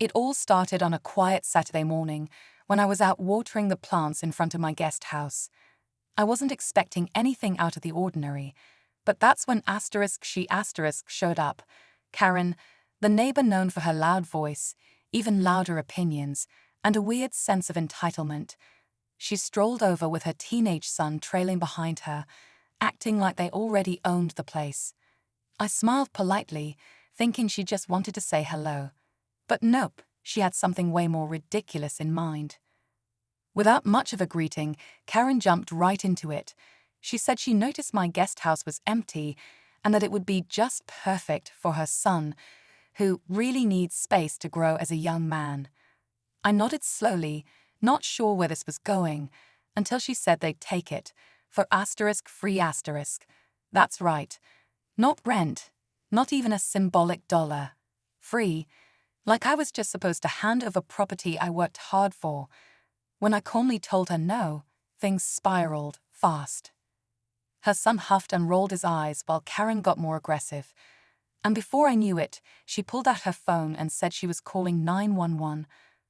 It all started on a quiet Saturday morning when I was out watering the plants in front of my guest house. I wasn't expecting anything out of the ordinary, but that's when she showed up. Karen, the neighbor known for her loud voice, even louder opinions, and a weird sense of entitlement. She strolled over with her teenage son trailing behind her, acting like they already owned the place. I smiled politely, thinking she just wanted to say hello. But nope, she had something way more ridiculous in mind. Without much of a greeting, Karen jumped right into it. She said she noticed my guest house was empty and that it would be just perfect for her son, who really needs space to grow as a young man. I nodded slowly, not sure where this was going, until she said they'd take it, for free asterisk. That's right. Not rent, not even a symbolic dollar. Free, like I was just supposed to hand over property I worked hard for. When I calmly told her no, things spiraled fast. Her son huffed and rolled his eyes while Karen got more aggressive. And before I knew it, she pulled out her phone and said she was calling 911.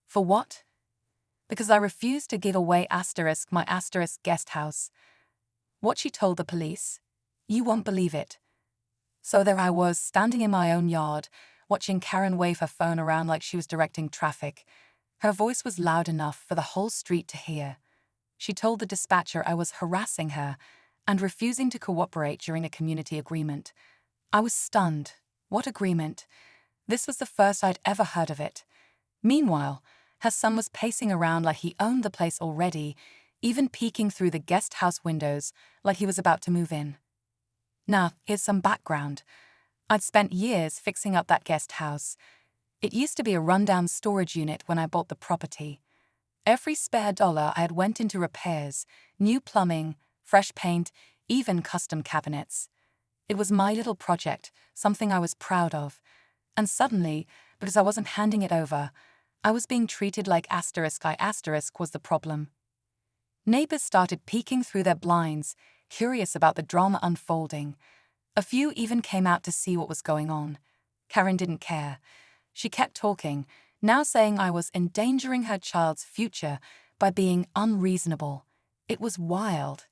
For what? Because I refused to give away my guest house. What she told the police? You won't believe it. So there I was, standing in my own yard, watching Karen wave her phone around like she was directing traffic. Her voice was loud enough for the whole street to hear. She told the dispatcher I was harassing her and refusing to cooperate during a community agreement. I was stunned. What agreement? This was the first I'd ever heard of it. Meanwhile, her son was pacing around like he owned the place already, even peeking through the guest house windows like he was about to move in. Now, here's some background. I'd spent years fixing up that guest house. It used to be a rundown storage unit when I bought the property. Every spare dollar I had went into repairs, new plumbing, fresh paint, even custom cabinets. It was my little project, something I was proud of. And suddenly, because I wasn't handing it over, I was being treated like I was the problem. Neighbors started peeking through their blinds, curious about the drama unfolding. A few even came out to see what was going on. Karen didn't care. She kept talking, now saying I was endangering her child's future by being unreasonable. It was wild.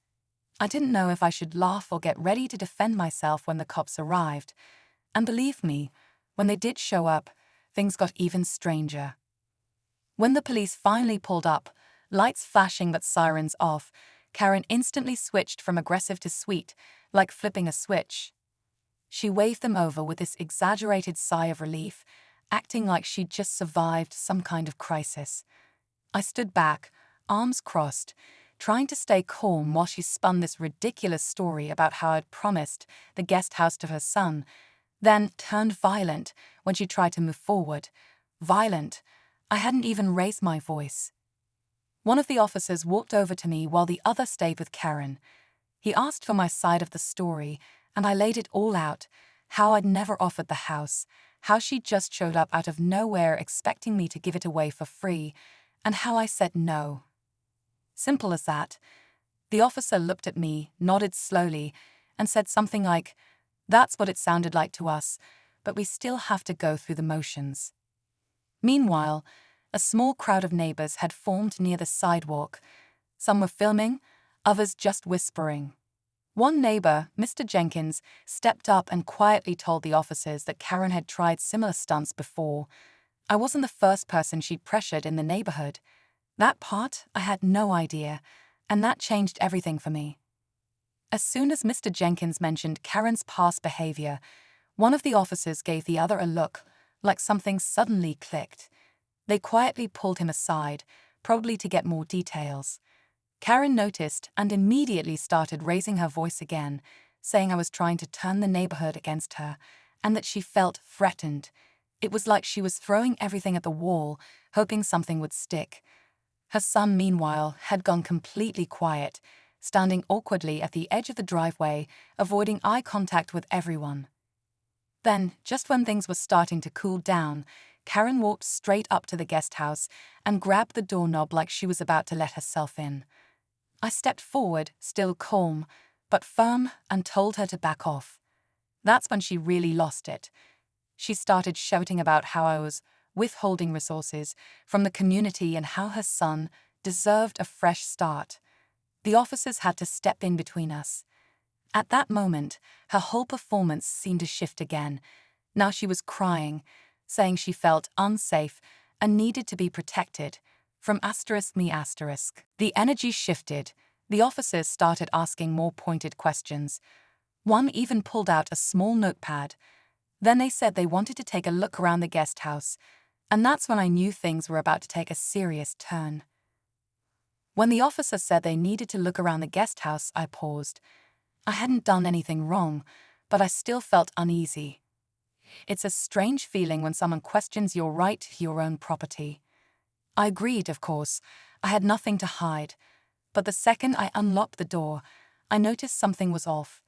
I didn't know if I should laugh or get ready to defend myself when the cops arrived. And believe me, when they did show up, things got even stranger. When the police finally pulled up, lights flashing but sirens off, Karen instantly switched from aggressive to sweet, like flipping a switch. She waved them over with this exaggerated sigh of relief, acting like she'd just survived some kind of crisis. I stood back, arms crossed, trying to stay calm while she spun this ridiculous story about how I'd promised the guest house to her son, then turned violent when she tried to move forward. Violent. I hadn't even raised my voice. One of the officers walked over to me while the other stayed with Karen. He asked for my side of the story, and I laid it all out, how I'd never offered the house, how she just showed up out of nowhere expecting me to give it away for free, and how I said no. Simple as that. The officer looked at me, nodded slowly, and said something like, "That's what it sounded like to us, but we still have to go through the motions." Meanwhile, a small crowd of neighbors had formed near the sidewalk. Some were filming, others just whispering. One neighbor, Mr. Jenkins, stepped up and quietly told the officers that Karen had tried similar stunts before. I wasn't the first person she'd pressured in the neighborhood. That part, I had no idea, and that changed everything for me. As soon as Mr. Jenkins mentioned Karen's past behavior, one of the officers gave the other a look, like something suddenly clicked. They quietly pulled him aside, probably to get more details. Karen noticed and immediately started raising her voice again, saying I was trying to turn the neighborhood against her, and that she felt threatened. It was like she was throwing everything at the wall, hoping something would stick. Her son, meanwhile, had gone completely quiet, standing awkwardly at the edge of the driveway, avoiding eye contact with everyone. Then, just when things were starting to cool down, Karen walked straight up to the guest house and grabbed the doorknob like she was about to let herself in. I stepped forward, still calm, but firm, and told her to back off. That's when she really lost it. She started shouting about how I was withholding resources from the community and how her son deserved a fresh start. The officers had to step in between us. At that moment, her whole performance seemed to shift again. Now she was crying, saying she felt unsafe and needed to be protected from me. The energy shifted. The officers started asking more pointed questions. One even pulled out a small notepad. Then they said they wanted to take a look around the guest house, and that's when I knew things were about to take a serious turn. When the officer said they needed to look around the guest house, I paused. I hadn't done anything wrong, but I still felt uneasy. It's a strange feeling when someone questions your right to your own property. I agreed, of course. I had nothing to hide. But the second I unlocked the door, I noticed something was off.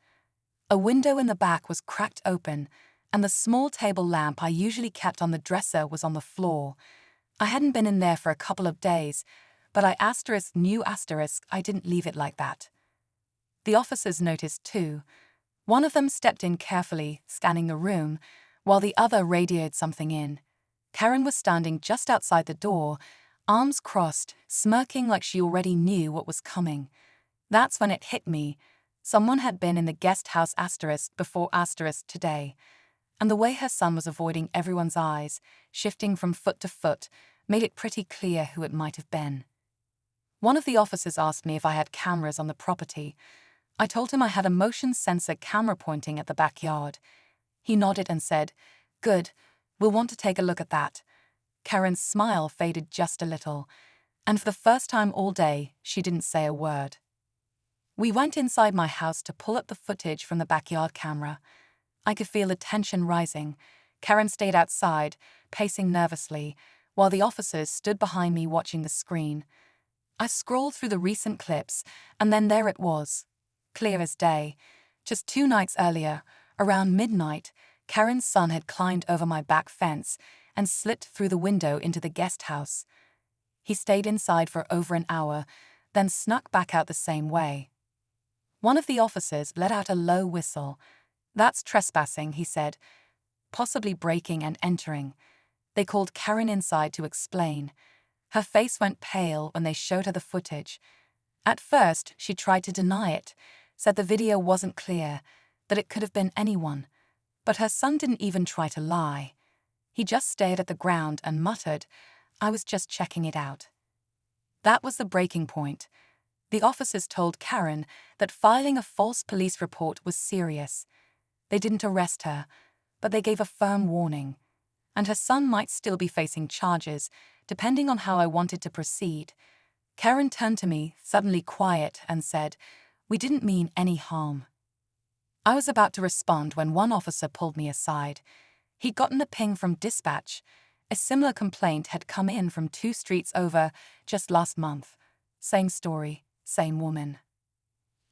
A window in the back was cracked open, and the small table lamp I usually kept on the dresser was on the floor. I hadn't been in there for a couple of days, but I knew I didn't leave it like that. The officers noticed too. One of them stepped in carefully, scanning the room, while the other radioed something in. Karen was standing just outside the door, arms crossed, smirking like she already knew what was coming. That's when it hit me. Someone had been in the guest house before today, and the way her son was avoiding everyone's eyes, shifting from foot to foot, made it pretty clear who it might have been. One of the officers asked me if I had cameras on the property. I told him I had a motion sensor camera pointing at the backyard. He nodded and said, "Good, we'll want to take a look at that." Karen's smile faded just a little, and for the first time all day, she didn't say a word. We went inside my house to pull up the footage from the backyard camera. I could feel the tension rising. Karen stayed outside, pacing nervously, while the officers stood behind me watching the screen. I scrolled through the recent clips, and then there it was, clear as day. Just 2 nights earlier, around midnight, Karen's son had climbed over my back fence and slipped through the window into the guest house. He stayed inside for over an hour, then snuck back out the same way. One of the officers let out a low whistle. "That's trespassing," he said, "possibly breaking and entering." They called Karen inside to explain. Her face went pale when they showed her the footage. At first, she tried to deny it, said the video wasn't clear, that it could have been anyone. But her son didn't even try to lie. He just stared at the ground and muttered, "I was just checking it out." That was the breaking point. The officers told Karen that filing a false police report was serious. They didn't arrest her, but they gave a firm warning. And her son might still be facing charges, depending on how I wanted to proceed. Karen turned to me, suddenly quiet, and said, "We didn't mean any harm." I was about to respond when one officer pulled me aside. He'd gotten a ping from dispatch. A similar complaint had come in from 2 streets over just last month. Same story, same woman.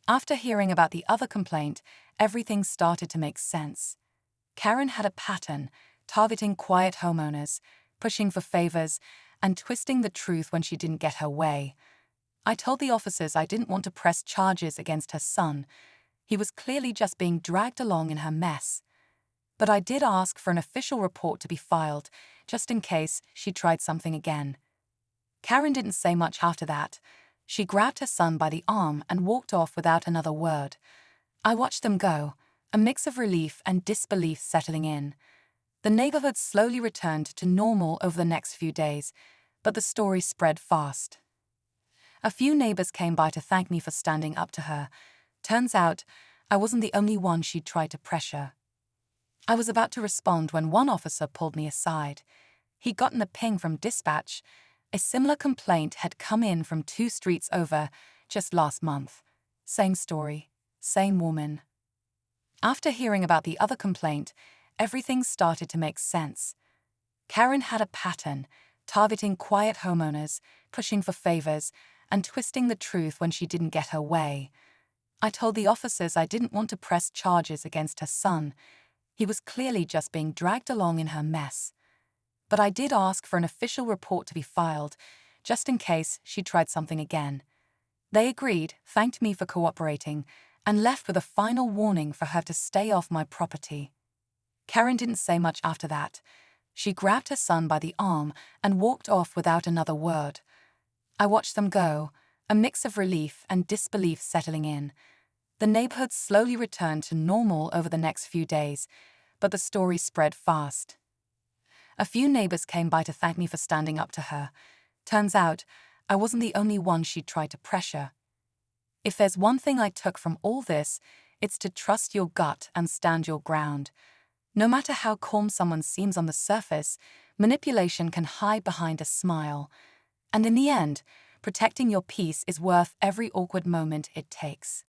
After hearing about the other complaint, everything started to make sense. Karen had a pattern, targeting quiet homeowners, pushing for favors, and twisting the truth when she didn't get her way. I told the officers I didn't want to press charges against her son. He was clearly just being dragged along in her mess. But I did ask for an official report to be filed, just in case she tried something again. Karen didn't say much after that. She grabbed her son by the arm and walked off without another word. I watched them go, a mix of relief and disbelief settling in. The neighborhood slowly returned to normal over the next few days, but the story spread fast. A few neighbors came by to thank me for standing up to her. Turns out, I wasn't the only one she'd tried to pressure. I was about to respond when one officer pulled me aside. He'd gotten a ping from dispatch. A similar complaint had come in from 2 streets over just last month. Same story, same woman. After hearing about the other complaint, everything started to make sense. Karen had a pattern, targeting quiet homeowners, pushing for favors, and twisting the truth when she didn't get her way. I told the officers I didn't want to press charges against her son. He was clearly just being dragged along in her mess. But I did ask for an official report to be filed, just in case she tried something again. They agreed, thanked me for cooperating, and left with a final warning for her to stay off my property. Karen didn't say much after that. She grabbed her son by the arm and walked off without another word. I watched them go, a mix of relief and disbelief settling in. The neighborhood slowly returned to normal over the next few days, but the story spread fast. A few neighbors came by to thank me for standing up to her. Turns out, I wasn't the only one she'd tried to pressure. If there's one thing I took from all this, it's to trust your gut and stand your ground. No matter how calm someone seems on the surface, manipulation can hide behind a smile. And in the end, protecting your peace is worth every awkward moment it takes.